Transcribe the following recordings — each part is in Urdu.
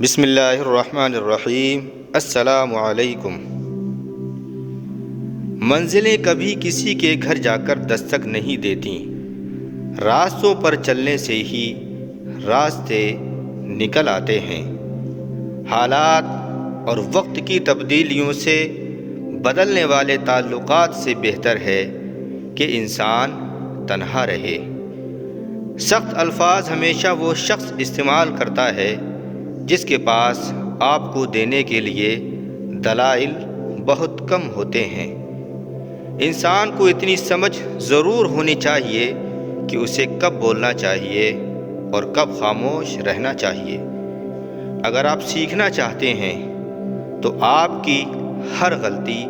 بسم اللہ الرحمن الرحیم۔ السلام علیکم۔ منزلیں کبھی کسی کے گھر جا کر دستک نہیں دیتی، راستوں پر چلنے سے ہی راستے نکل آتے ہیں۔ حالات اور وقت کی تبدیلیوں سے بدلنے والے تعلقات سے بہتر ہے کہ انسان تنہا رہے۔ سخت الفاظ ہمیشہ وہ شخص استعمال کرتا ہے جس کے پاس آپ کو دینے کے لیے دلائل بہت کم ہوتے ہیں۔ انسان کو اتنی سمجھ ضرور ہونی چاہیے کہ اسے کب بولنا چاہیے اور کب خاموش رہنا چاہیے۔ اگر آپ سیکھنا چاہتے ہیں تو آپ کی ہر غلطی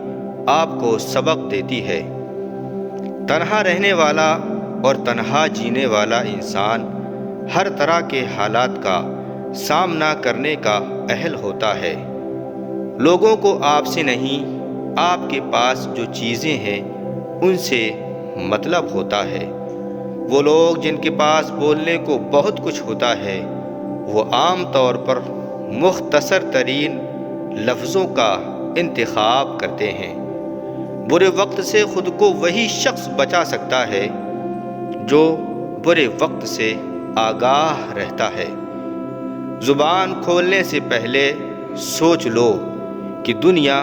آپ کو سبق دیتی ہے۔ تنہا رہنے والا اور تنہا جینے والا انسان ہر طرح کے حالات کا سامنا کرنے کا اہل ہوتا ہے۔ لوگوں کو آپ سے نہیں، آپ کے پاس جو چیزیں ہیں ان سے مطلب ہوتا ہے۔ وہ لوگ جن کے پاس بولنے کو بہت کچھ ہوتا ہے وہ عام طور پر مختصر ترین لفظوں کا انتخاب کرتے ہیں۔ برے وقت سے خود کو وہی شخص بچا سکتا ہے جو برے وقت سے آگاہ رہتا ہے۔ زبان کھولنے سے پہلے سوچ لو کہ دنیا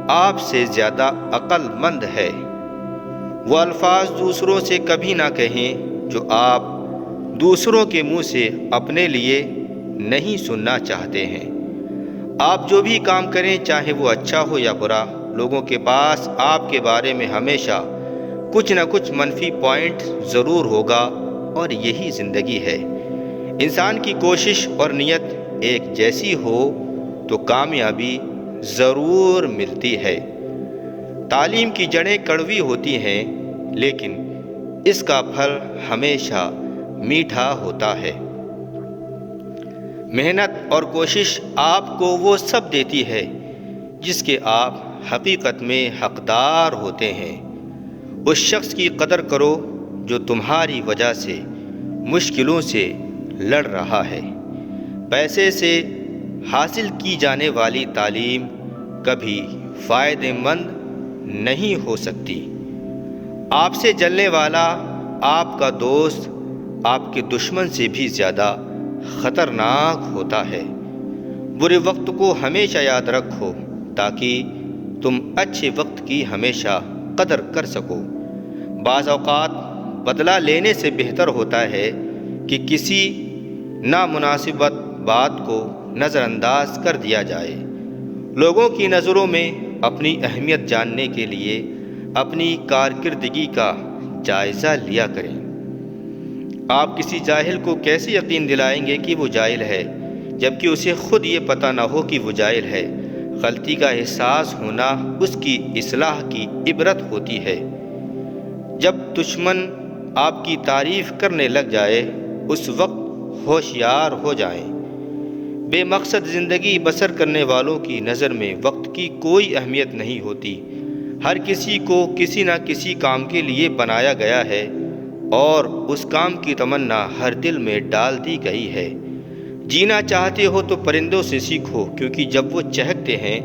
آپ سے زیادہ عقل مند ہے۔ وہ الفاظ دوسروں سے کبھی نہ کہیں جو آپ دوسروں کے منہ سے اپنے لیے نہیں سننا چاہتے ہیں۔ آپ جو بھی کام کریں چاہے وہ اچھا ہو یا برا، لوگوں کے پاس آپ کے بارے میں ہمیشہ کچھ نہ کچھ منفی پوائنٹ ضرور ہوگا، اور یہی زندگی ہے۔ انسان کی کوشش اور نیت ایک جیسی ہو تو کامیابی ضرور ملتی ہے۔ تعلیم کی جڑیں کڑوی ہوتی ہیں لیکن اس کا پھل ہمیشہ میٹھا ہوتا ہے۔ محنت اور کوشش آپ کو وہ سب دیتی ہے جس کے آپ حقیقت میں حقدار ہوتے ہیں۔ اس شخص کی قدر کرو جو تمہاری وجہ سے مشکلوں سے لڑ رہا ہے۔ پیسے سے حاصل کی جانے والی تعلیم کبھی فائدہ مند نہیں ہو سکتی۔ آپ سے جلنے والا آپ کا دوست آپ کے دشمن سے بھی زیادہ خطرناک ہوتا ہے۔ برے وقت کو ہمیشہ یاد رکھو تاکہ تم اچھے وقت کی ہمیشہ قدر کر سکو۔ بعض اوقات بدلہ لینے سے بہتر ہوتا ہے کہ کسی نامناسب بات کو نظر انداز کر دیا جائے۔ لوگوں کی نظروں میں اپنی اہمیت جاننے کے لیے اپنی کارکردگی کا جائزہ لیا کریں۔ آپ کسی جاہل کو کیسے یقین دلائیں گے کہ وہ جاہل ہے جبکہ اسے خود یہ پتہ نہ ہو کہ وہ جاہل ہے۔ غلطی کا احساس ہونا اس کی اصلاح کی عبرت ہوتی ہے۔ جب دشمن آپ کی تعریف کرنے لگ جائے اس وقت ہوشیار ہو جائیں۔ بے مقصد زندگی بسر کرنے والوں کی نظر میں وقت کی کوئی اہمیت نہیں ہوتی۔ ہر کسی کو کسی نہ کسی کام کے لیے بنایا گیا ہے اور اس کام کی تمنا ہر دل میں ڈال دی گئی ہے۔ جینا چاہتے ہو تو پرندوں سے سیکھو، کیونکہ جب وہ چہکتے ہیں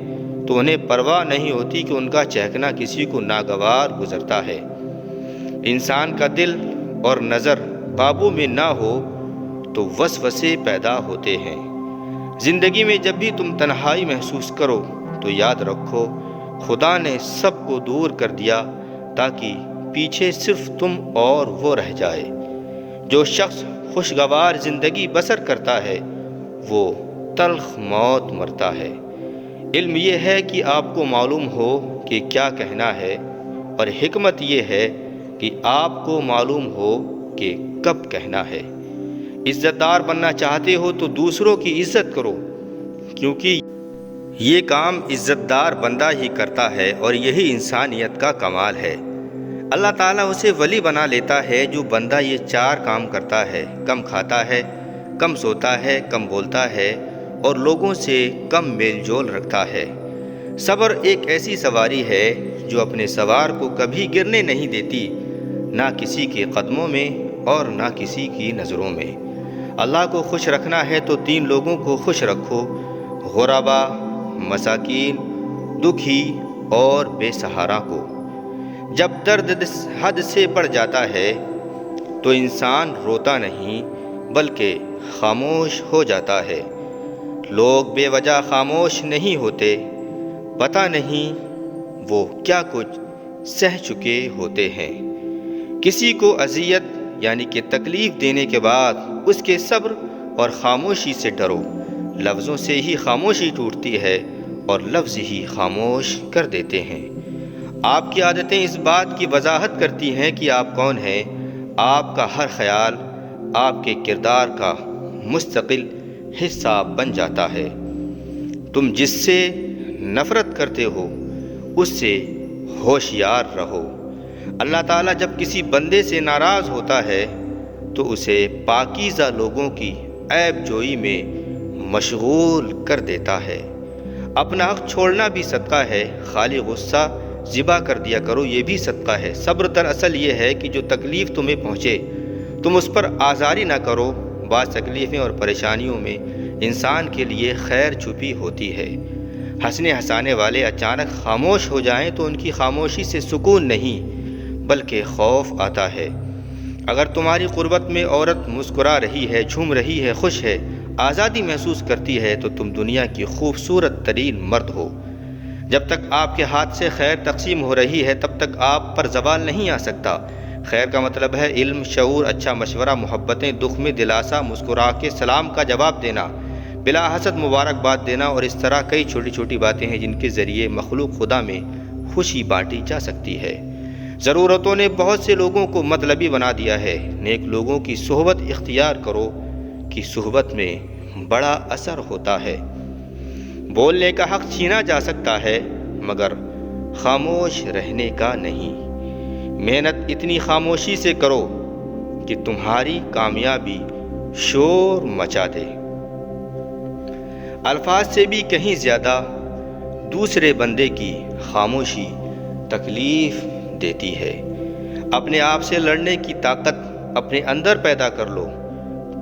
تو انہیں پرواہ نہیں ہوتی کہ ان کا چہکنا کسی کو ناگوار گزرتا ہے۔ انسان کا دل اور نظر قابو میں نہ ہو تو وسوسے پیدا ہوتے ہیں۔ زندگی میں جب بھی تم تنہائی محسوس کرو تو یاد رکھو خدا نے سب کو دور کر دیا تاکہ پیچھے صرف تم اور وہ رہ جائے۔ جو شخص خوشگوار زندگی بسر کرتا ہے وہ تلخ موت مرتا ہے۔ علم یہ ہے کہ آپ کو معلوم ہو کہ کیا کہنا ہے، اور حکمت یہ ہے کہ آپ کو معلوم ہو کہ کب کہنا ہے۔ عزت دار بننا چاہتے ہو تو دوسروں کی عزت کرو، کیونکہ یہ کام عزت دار بندہ ہی کرتا ہے اور یہی انسانیت کا کمال ہے۔ اللہ تعالیٰ اسے ولی بنا لیتا ہے جو بندہ یہ 4 کام کرتا ہے: کم کھاتا ہے، کم سوتا ہے، کم بولتا ہے اور لوگوں سے کم میل جول رکھتا ہے۔ صبر ایک ایسی سواری ہے جو اپنے سوار کو کبھی گرنے نہیں دیتی، نہ کسی کے قدموں میں اور نہ کسی کی نظروں میں۔ اللہ کو خوش رکھنا ہے تو 3 لوگوں کو خوش رکھو: غربا، مساکین، دکھی اور بے سہارا کو۔ جب درد حد سے بڑھ جاتا ہے تو انسان روتا نہیں بلکہ خاموش ہو جاتا ہے۔ لوگ بے وجہ خاموش نہیں ہوتے، پتہ نہیں وہ کیا کچھ سہ چکے ہوتے ہیں۔ کسی کو اذیت یعنی کہ تکلیف دینے کے بعد اس کے صبر اور خاموشی سے ڈرو۔ لفظوں سے ہی خاموشی ٹوٹتی ہے اور لفظ ہی خاموش کر دیتے ہیں۔ آپ کی عادتیں اس بات کی وضاحت کرتی ہیں کہ آپ کون ہیں۔ آپ کا ہر خیال آپ کے کردار کا مستقل حصہ بن جاتا ہے۔ تم جس سے نفرت کرتے ہو اس سے ہوشیار رہو۔ اللہ تعالیٰ جب کسی بندے سے ناراض ہوتا ہے تو اسے پاکیزہ لوگوں کی عیب جوئی میں مشغول کر دیتا ہے۔ اپنا حق چھوڑنا بھی صدقہ ہے، خالی غصہ ذبح کر دیا کرو یہ بھی صدقہ ہے۔ صبر دراصل یہ ہے کہ جو تکلیف تمہیں پہنچے تم اس پر آزاری نہ کرو۔ بعض تکلیفیں اور پریشانیوں میں انسان کے لیے خیر چھپی ہوتی ہے۔ ہنسنے ہنسانے والے اچانک خاموش ہو جائیں تو ان کی خاموشی سے سکون نہیں بلکہ خوف آتا ہے۔ اگر تمہاری قربت میں عورت مسکرا رہی ہے، جھوم رہی ہے، خوش ہے، آزادی محسوس کرتی ہے تو تم دنیا کی خوبصورت ترین مرد ہو۔ جب تک آپ کے ہاتھ سے خیر تقسیم ہو رہی ہے تب تک آپ پر زوال نہیں آ سکتا۔ خیر کا مطلب ہے علم، شعور، اچھا مشورہ، محبتیں، دکھ میں دلاسا، مسکرا کے سلام کا جواب دینا، بلا حسد مبارکباد دینا اور اس طرح کئی چھوٹی چھوٹی باتیں ہیں جن کے ذریعے مخلوق خدا میں خوشی بانٹی جا سکتی ہے۔ ضرورتوں نے بہت سے لوگوں کو مطلبی بنا دیا ہے۔ نیک لوگوں کی صحبت اختیار کرو کہ صحبت میں بڑا اثر ہوتا ہے۔ بولنے کا حق چھینا جا سکتا ہے مگر خاموش رہنے کا نہیں۔ محنت اتنی خاموشی سے کرو کہ تمہاری کامیابی شور مچا دے۔ الفاظ سے بھی کہیں زیادہ دوسرے بندے کی خاموشی تکلیف دیتی ہے۔ اپنے آپ سے لڑنے کی طاقت اپنے اندر پیدا کر لو،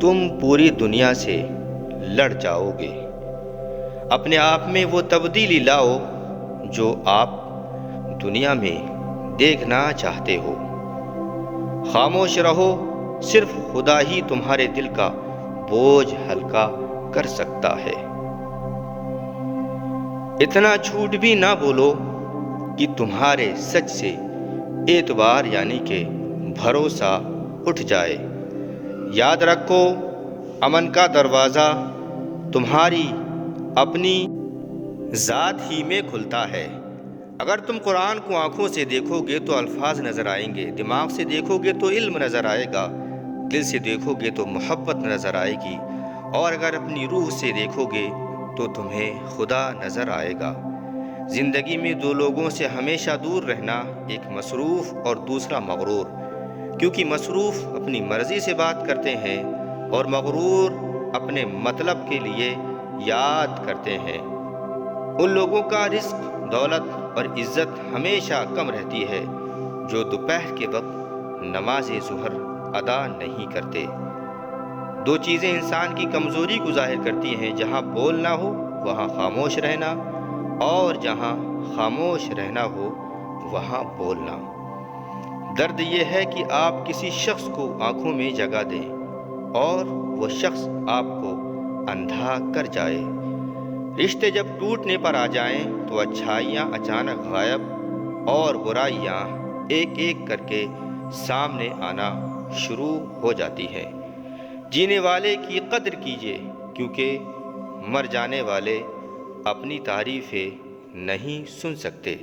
تم پوری دنیا سے لڑ جاؤ گے۔ اپنے آپ میں وہ تبدیلی لاؤ جو آپ دنیا میں دیکھنا چاہتے ہو۔ خاموش رہو، صرف خدا ہی تمہارے دل کا بوجھ ہلکا کر سکتا ہے۔ اتنا جھوٹ بھی نہ بولو کہ تمہارے سچ سے اعتبار یعنی کہ بھروسہ اٹھ جائے۔ یاد رکھو، امن کا دروازہ تمہاری اپنی ذات ہی میں کھلتا ہے۔ اگر تم قرآن کو آنکھوں سے دیکھو گے تو الفاظ نظر آئیں گے، دماغ سے دیکھو گے تو علم نظر آئے گا، دل سے دیکھو گے تو محبت نظر آئے گی، اور اگر اپنی روح سے دیکھو گے تو تمہیں خدا نظر آئے گا۔ زندگی میں 2 لوگوں سے ہمیشہ دور رہنا، ایک مصروف اور دوسرا مغرور، کیونکہ مصروف اپنی مرضی سے بات کرتے ہیں اور مغرور اپنے مطلب کے لیے یاد کرتے ہیں۔ ان لوگوں کا رزق، دولت اور عزت ہمیشہ کم رہتی ہے جو دوپہر کے وقت نماز ظہر ادا نہیں کرتے۔ 2 چیزیں انسان کی کمزوری کو ظاہر کرتی ہیں: جہاں بولنا ہو وہاں خاموش رہنا، اور جہاں خاموش رہنا ہو وہاں بولنا۔ درد یہ ہے کہ آپ کسی شخص کو آنکھوں میں جگہ دیں اور وہ شخص آپ کو اندھا کر جائے۔ رشتے جب ٹوٹنے پر آ جائیں تو اچھائیاں اچانک غائب اور برائیاں ایک ایک کر کے سامنے آنا شروع ہو جاتی ہیں۔ جینے والے کی قدر کیجیے کیونکہ مر جانے والے اپنی تعریفیں نہیں سن سکتے۔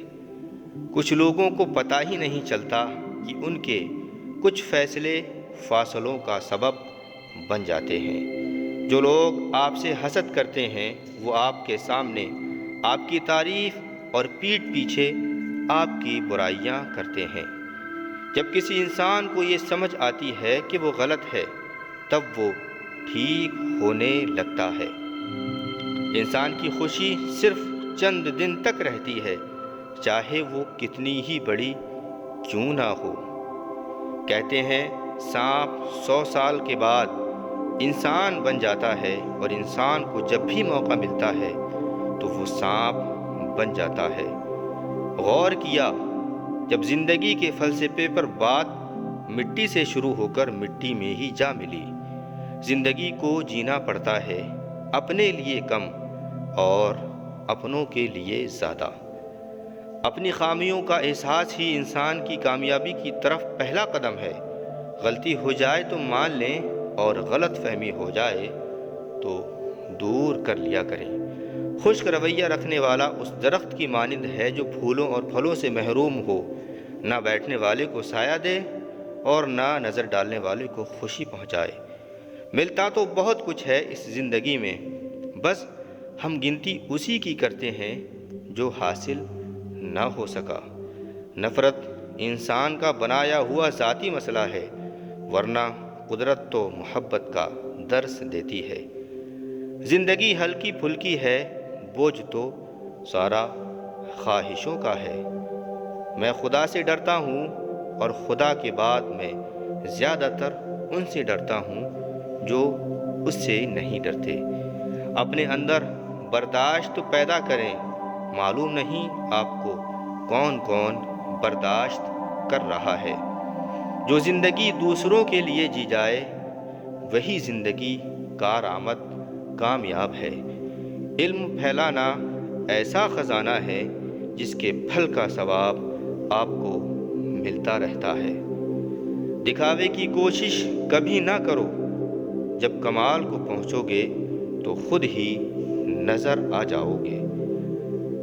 کچھ لوگوں کو پتہ ہی نہیں چلتا کہ ان کے کچھ فیصلے فاصلوں کا سبب بن جاتے ہیں۔ جو لوگ آپ سے حسد کرتے ہیں وہ آپ کے سامنے آپ کی تعریف اور پیٹھ پیچھے آپ کی برائیاں کرتے ہیں۔ جب کسی انسان کو یہ سمجھ آتی ہے کہ وہ غلط ہے تب وہ ٹھیک ہونے لگتا ہے۔ انسان کی خوشی صرف چند دن تک رہتی ہے، چاہے وہ کتنی ہی بڑی کیوں نہ ہو۔ کہتے ہیں سانپ 100 سال کے بعد انسان بن جاتا ہے، اور انسان کو جب بھی موقع ملتا ہے تو وہ سانپ بن جاتا ہے۔ غور کیا، جب زندگی کے فلسفے پر بات مٹی سے شروع ہو کر مٹی میں ہی جا ملی۔ زندگی کو جینا پڑتا ہے، اپنے لیے کم اور اپنوں کے لیے زیادہ۔ اپنی خامیوں کا احساس ہی انسان کی کامیابی کی طرف پہلا قدم ہے۔ غلطی ہو جائے تو مان لیں، اور غلط فہمی ہو جائے تو دور کر لیا کریں۔ خشک رویہ رکھنے والا اس درخت کی مانند ہے جو پھولوں اور پھلوں سے محروم ہو، نہ بیٹھنے والے کو سایہ دے اور نہ نظر ڈالنے والے کو خوشی پہنچائے۔ ملتا تو بہت کچھ ہے اس زندگی میں، بس ہم گنتی اسی کی کرتے ہیں جو حاصل نہ ہو سکا۔ نفرت انسان کا بنایا ہوا ذاتی مسئلہ ہے، ورنہ قدرت تو محبت کا درس دیتی ہے۔ زندگی ہلکی پھلکی ہے، بوجھ تو سارا خواہشوں کا ہے۔ میں خدا سے ڈرتا ہوں، اور خدا کے بعد میں زیادہ تر ان سے ڈرتا ہوں جو اس سے نہیں ڈرتے۔ اپنے اندر برداشت پیدا کریں، معلوم نہیں آپ کو کون کون برداشت کر رہا ہے۔ جو زندگی دوسروں کے لیے جی جائے وہی زندگی کارآمد کامیاب ہے۔ علم پھیلانا ایسا خزانہ ہے جس کے پھل کا ثواب آپ کو ملتا رہتا ہے۔ دکھاوے کی کوشش کبھی نہ کرو، جب کمال کو پہنچو گے تو خود ہی نظر آ جاؤ گے۔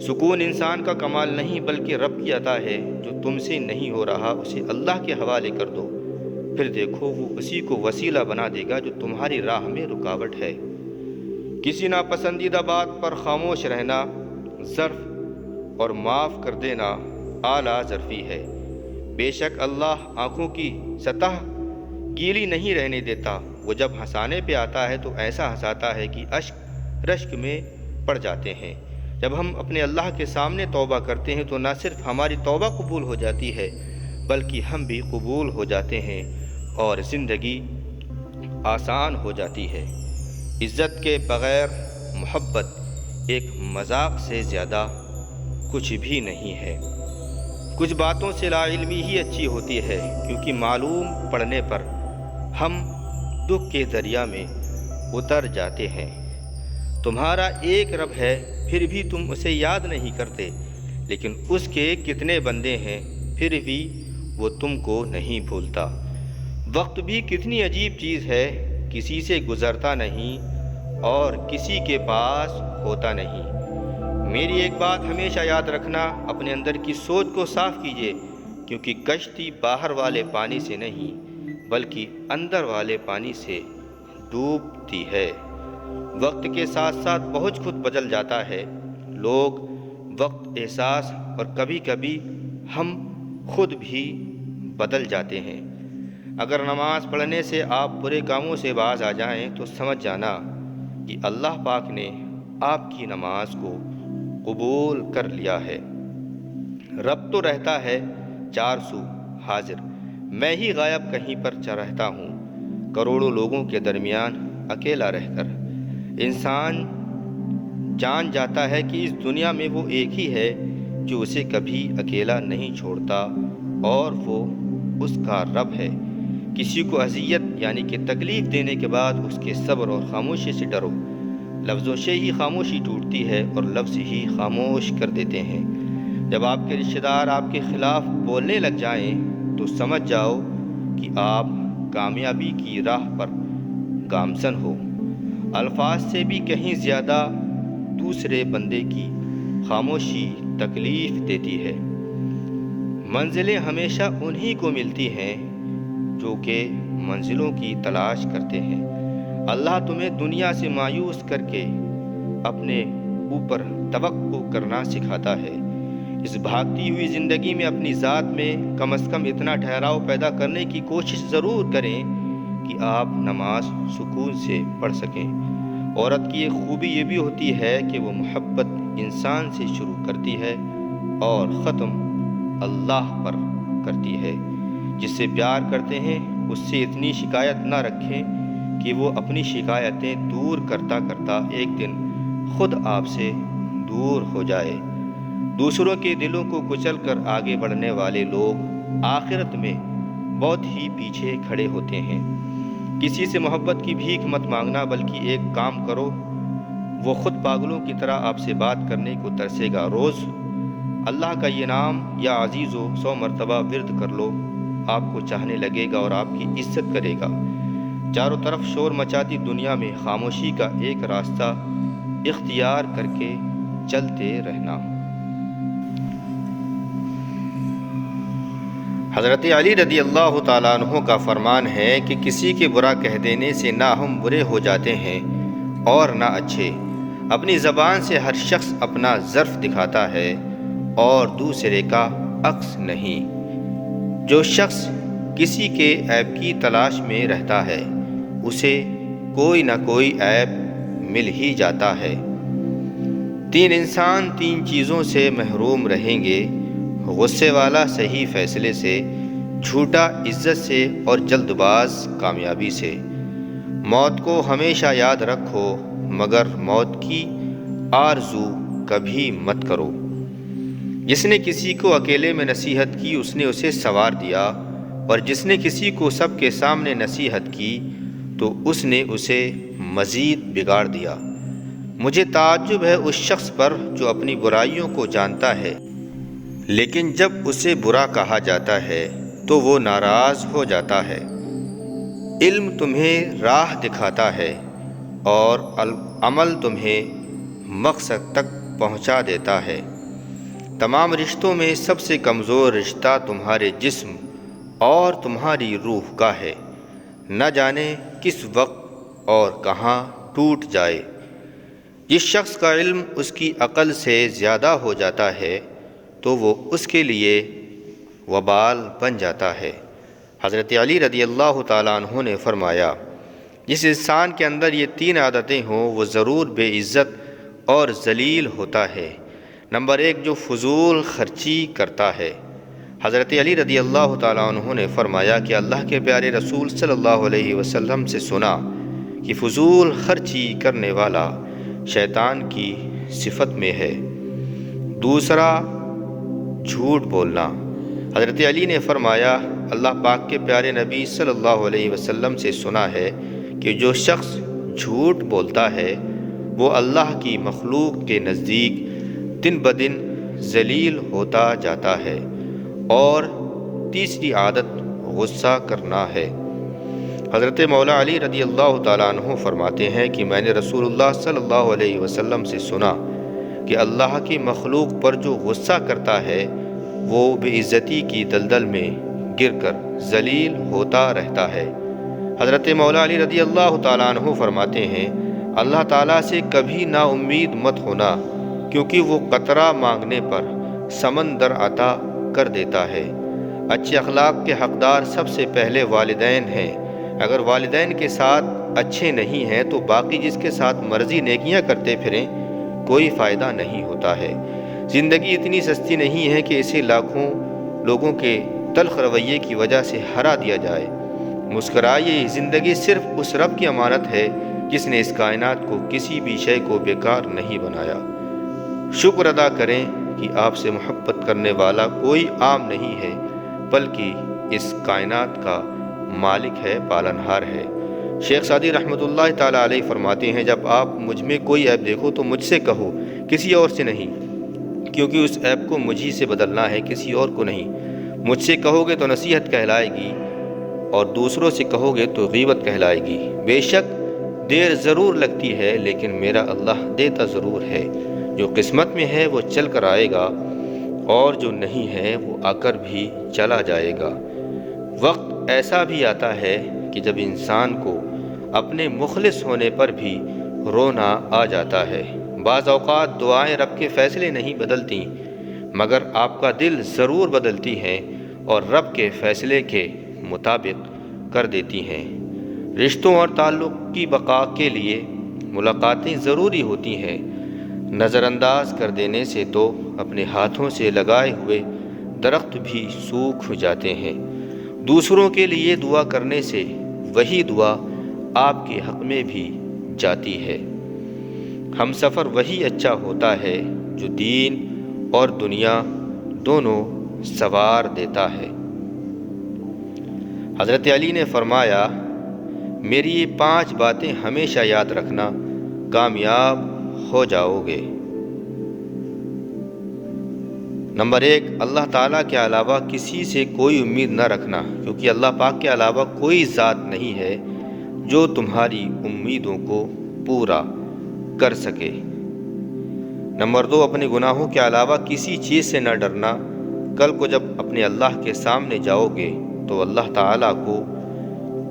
سکون انسان کا کمال نہیں بلکہ رب کی عطا ہے۔ جو تم سے نہیں ہو رہا اسے اللہ کے حوالے کر دو، پھر دیکھو وہ اسی کو وسیلہ بنا دے گا جو تمہاری راہ میں رکاوٹ ہے۔ کسی ناپسندیدہ بات پر خاموش رہنا ظرف اور معاف کر دینا اعلیٰ ظرفی ہے۔ بے شک اللہ آنکھوں کی سطح گیلی نہیں رہنے دیتا۔ وہ جب ہنسانے پہ آتا ہے تو ایسا ہنساتا ہے کہ اشک رشک میں پڑ جاتے ہیں۔ جب ہم اپنے اللہ کے سامنے توبہ کرتے ہیں تو نہ صرف ہماری توبہ قبول ہو جاتی ہے بلکہ ہم بھی قبول ہو جاتے ہیں اور زندگی آسان ہو جاتی ہے۔ عزت کے بغیر محبت ایک مذاق سے زیادہ کچھ بھی نہیں ہے۔ کچھ باتوں سے لا علمی ہی اچھی ہوتی ہے، کیونکہ معلوم پڑنے پر ہم دکھ کے دریا میں اتر جاتے ہیں۔ تمہارا ایک رب ہے، پھر بھی تم اسے یاد نہیں کرتے، لیکن اس کے کتنے بندے ہیں، پھر بھی وہ تم کو نہیں بھولتا۔ وقت بھی کتنی عجیب چیز ہے، کسی سے گزرتا نہیں اور کسی کے پاس ہوتا نہیں۔ میری ایک بات ہمیشہ یاد رکھنا، اپنے اندر کی سوچ کو صاف کیجیے، کیونکہ کشتی باہر والے پانی سے نہیں بلکہ اندر والے پانی سے ڈوبتی ہے۔ وقت کے ساتھ ساتھ بہت خود بدل جاتا ہے۔ لوگ، وقت، احساس اور کبھی کبھی ہم خود بھی بدل جاتے ہیں۔ اگر نماز پڑھنے سے آپ برے کاموں سے باز آ جائیں تو سمجھ جانا کہ اللہ پاک نے آپ کی نماز کو قبول کر لیا ہے۔ رب تو رہتا ہے چار سو حاضر، میں ہی غائب کہیں پر رہتا ہوں، کروڑوں لوگوں کے درمیان اکیلا رہ کر۔ انسان جان جاتا ہے کہ اس دنیا میں وہ ایک ہی ہے جو اسے کبھی اکیلا نہیں چھوڑتا، اور وہ اس کا رب ہے۔ کسی کو اذیت یعنی کہ تکلیف دینے کے بعد اس کے صبر اور خاموشی سے ڈرو۔ لفظوں سے ہی خاموشی ٹوٹتی ہے اور لفظ ہی خاموش کر دیتے ہیں۔ جب آپ کے رشتہ دار آپ کے خلاف بولنے لگ جائیں تو سمجھ جاؤ کہ آپ کامیابی کی راہ پر گامزن ہو۔ الفاظ سے بھی کہیں زیادہ دوسرے بندے کی خاموشی تکلیف دیتی ہے۔ منزلیں ہمیشہ انہی کو ملتی ہیں جو کہ منزلوں کی تلاش کرتے ہیں۔ اللہ تمہیں دنیا سے مایوس کر کے اپنے اوپر توقع کرنا سکھاتا ہے۔ اس بھاگتی ہوئی زندگی میں اپنی ذات میں کم از کم اتنا ٹھہراؤ پیدا کرنے کی کوشش ضرور کریں کہ آپ نماز سکون سے پڑھ سکیں۔ عورت کی ایک خوبی یہ بھی ہوتی ہے کہ وہ محبت انسان سے شروع کرتی ہے اور ختم اللہ پر کرتی ہے۔ جس سے پیار کرتے ہیں اس سے اتنی شکایت نہ رکھیں کہ وہ اپنی شکایتیں دور کرتا کرتا ایک دن خود آپ سے دور ہو جائے۔ دوسروں کے دلوں کو کچل کر آگے بڑھنے والے لوگ آخرت میں بہت ہی پیچھے کھڑے ہوتے ہیں۔ کسی سے محبت کی بھیک مت مانگنا، بلکہ ایک کام کرو، وہ خود پاگلوں کی طرح آپ سے بات کرنے کو ترسے گا۔ روز اللہ کا یہ نام یا عزیزو 100 مرتبہ ورد کر لو، آپ کو چاہنے لگے گا اور آپ کی عزت کرے گا۔ چاروں طرف شور مچاتی دنیا میں خاموشی کا ایک راستہ اختیار کر کے چلتے رہنا۔ حضرت علی رضی اللہ تعالیٰ عنہ کا فرمان ہے کہ کسی کے برا کہہ دینے سے نہ ہم برے ہو جاتے ہیں اور نہ اچھے۔ اپنی زبان سے ہر شخص اپنا ظرف دکھاتا ہے اور دوسرے کا عکس نہیں۔ جو شخص کسی کے عیب کی تلاش میں رہتا ہے اسے کوئی نہ کوئی عیب مل ہی جاتا ہے۔ 3 انسان 3 چیزوں سے محروم رہیں گے: غصے والا صحیح فیصلے سے، جھوٹا عزت سے اور جلد باز کامیابی سے۔ موت کو ہمیشہ یاد رکھو، مگر موت کی آرزو کبھی مت کرو۔ جس نے کسی کو اکیلے میں نصیحت کی اس نے اسے سنوار دیا، اور جس نے کسی کو سب کے سامنے نصیحت کی تو اس نے اسے مزید بگاڑ دیا۔ مجھے تعجب ہے اس شخص پر جو اپنی برائیوں کو جانتا ہے لیکن جب اسے برا کہا جاتا ہے تو وہ ناراض ہو جاتا ہے۔ علم تمہیں راہ دکھاتا ہے اور عمل تمہیں مقصد تک پہنچا دیتا ہے۔ تمام رشتوں میں سب سے کمزور رشتہ تمہارے جسم اور تمہاری روح کا ہے۔ نہ جانے کس وقت اور کہاں ٹوٹ جائے۔ جس شخص کا علم اس کی عقل سے زیادہ ہو جاتا ہے تو وہ اس کے لیے وبال بن جاتا ہے۔ حضرت علی رضی اللہ تعالیٰ عنہ نے فرمایا، جس انسان کے اندر یہ 3 عادتیں ہوں وہ ضرور بے عزت اور ذلیل ہوتا ہے۔ نمبر 1، جو فضول خرچی کرتا ہے۔ حضرت علی رضی اللہ تعالیٰ عنہ نے فرمایا کہ اللہ کے پیارے رسول صلی اللہ علیہ وسلم سے سنا کہ فضول خرچی کرنے والا شیطان کی صفت میں ہے۔ دوسرا، جھوٹ بولنا۔ حضرت علی نے فرمایا، اللہ پاک کے پیارے نبی صلی اللہ علیہ وسلم سے سنا ہے کہ جو شخص جھوٹ بولتا ہے وہ اللہ کی مخلوق کے نزدیک دن بدن ذلیل ہوتا جاتا ہے۔ اور تیسری عادت غصہ کرنا ہے۔ حضرت مولا علی رضی اللہ تعالیٰ عنہ فرماتے ہیں کہ میں نے رسول اللہ صلی اللہ علیہ وسلم سے سنا کہ اللہ کی مخلوق پر جو غصہ کرتا ہے وہ بے عزتی کی دلدل میں گر کر ذلیل ہوتا رہتا ہے۔ حضرت مولا علی رضی اللہ تعالیٰ عنہ فرماتے ہیں، اللہ تعالیٰ سے کبھی نا امید مت ہونا، کیونکہ وہ قطرہ مانگنے پر سمندر عطا کر دیتا ہے۔ اچھے اخلاق کے حقدار سب سے پہلے والدین ہیں۔ اگر والدین کے ساتھ اچھے نہیں ہیں تو باقی جس کے ساتھ مرضی نیکیاں کرتے پھریں کوئی فائدہ نہیں ہوتا ہے۔ زندگی اتنی سستی نہیں ہے کہ اسے لاکھوں لوگوں کے تلخ رویے کی وجہ سے ہرا دیا جائے۔ مسکرائیے، زندگی صرف اس رب کی امانت ہے جس نے اس کائنات کو کسی بھی شے کو بیکار نہیں بنایا۔ شکر ادا کریں کہ آپ سے محبت کرنے والا کوئی عام نہیں ہے بلکہ اس کائنات کا مالک ہے، پالنہار ہے۔ شیخ سعدی رحمۃ اللہ تعالیٰ علیہ فرماتے ہیں، جب آپ مجھ میں کوئی عیب دیکھو تو مجھ سے کہو، کسی اور سے نہیں، کیونکہ اس عیب کو مجھ ہی سے بدلنا ہے، کسی اور کو نہیں۔ مجھ سے کہو گے تو نصیحت کہلائے گی اور دوسروں سے کہو گے تو غیبت کہلائے گی۔ بے شک دیر ضرور لگتی ہے لیکن میرا اللہ دیتا ضرور ہے۔ جو قسمت میں ہے وہ چل کر آئے گا اور جو نہیں ہے وہ آ کر بھی چلا جائے گا۔ وقت ایسا بھی آتا ہے کہ جب انسان کو اپنے مخلص ہونے پر بھی رونا آ جاتا ہے۔ بعض اوقات دعائیں رب کے فیصلے نہیں بدلتی مگر آپ کا دل ضرور بدلتی ہیں اور رب کے فیصلے کے مطابق کر دیتی ہیں۔ رشتوں اور تعلق کی بقا کے لیے ملاقاتیں ضروری ہوتی ہیں۔ نظر انداز کر دینے سے تو اپنے ہاتھوں سے لگائے ہوئے درخت بھی سوکھ جاتے ہیں۔ دوسروں کے لیے دعا کرنے سے وہی دعا آپ کے حق میں بھی جاتی ہے۔ ہم سفر وہی اچھا ہوتا ہے جو دین اور دنیا دونوں سوار دیتا ہے۔ حضرت علی نے فرمایا، میری یہ 5 باتیں ہمیشہ یاد رکھنا، کامیاب ہو جاؤ گے۔ نمبر 1، اللہ تعالیٰ کے علاوہ کسی سے کوئی امید نہ رکھنا، کیونکہ اللہ پاک کے علاوہ کوئی ذات نہیں ہے جو تمہاری امیدوں کو پورا کر سکے۔ نمبر 2، اپنے گناہوں کے علاوہ کسی چیز سے نہ ڈرنا، کل کو جب اپنے اللہ کے سامنے جاؤ گے تو اللہ تعالیٰ کو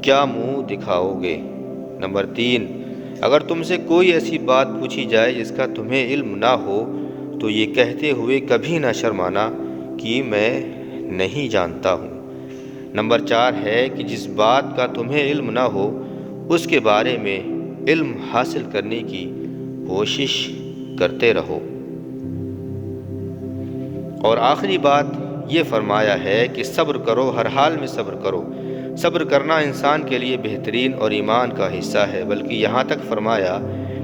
کیا منہ دکھاؤ گے۔ نمبر 3، اگر تم سے کوئی ایسی بات پوچھی جائے جس کا تمہیں علم نہ ہو تو یہ کہتے ہوئے کبھی نہ شرمانا کہ میں نہیں جانتا ہوں۔ نمبر 4 ہے کہ جس بات کا تمہیں علم نہ ہو اس کے بارے میں علم حاصل کرنے کی کوشش کرتے رہو۔ اور آخری بات یہ فرمایا ہے کہ صبر کرو، ہر حال میں صبر کرو۔ صبر کرنا انسان کے لیے بہترین اور ایمان کا حصہ ہے، بلکہ یہاں تک فرمایا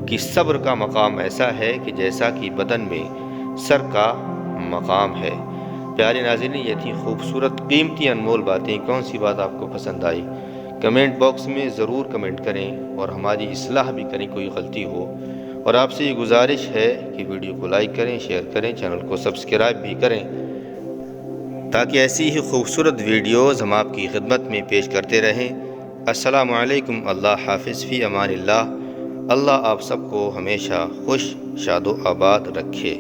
کہ صبر کا مقام ایسا ہے کہ جیسا کہ بدن میں سر کا مقام ہے۔ پیارے ناظرین، یہ تھی خوبصورت، قیمتی، انمول باتیں۔ کون سی بات آپ کو پسند آئی کمنٹ باکس میں ضرور کمنٹ کریں، اور ہماری اصلاح بھی کریں کوئی غلطی ہو۔ اور آپ سے یہ گزارش ہے کہ ویڈیو کو لائک کریں، شیئر کریں، چینل کو سبسکرائب بھی کریں، تاکہ ایسی ہی خوبصورت ویڈیوز ہم آپ کی خدمت میں پیش کرتے رہیں۔ السلام علیکم، اللہ حافظ، فی امان اللہ۔ اللہ آپ سب کو ہمیشہ خوش، شاد و آباد رکھے۔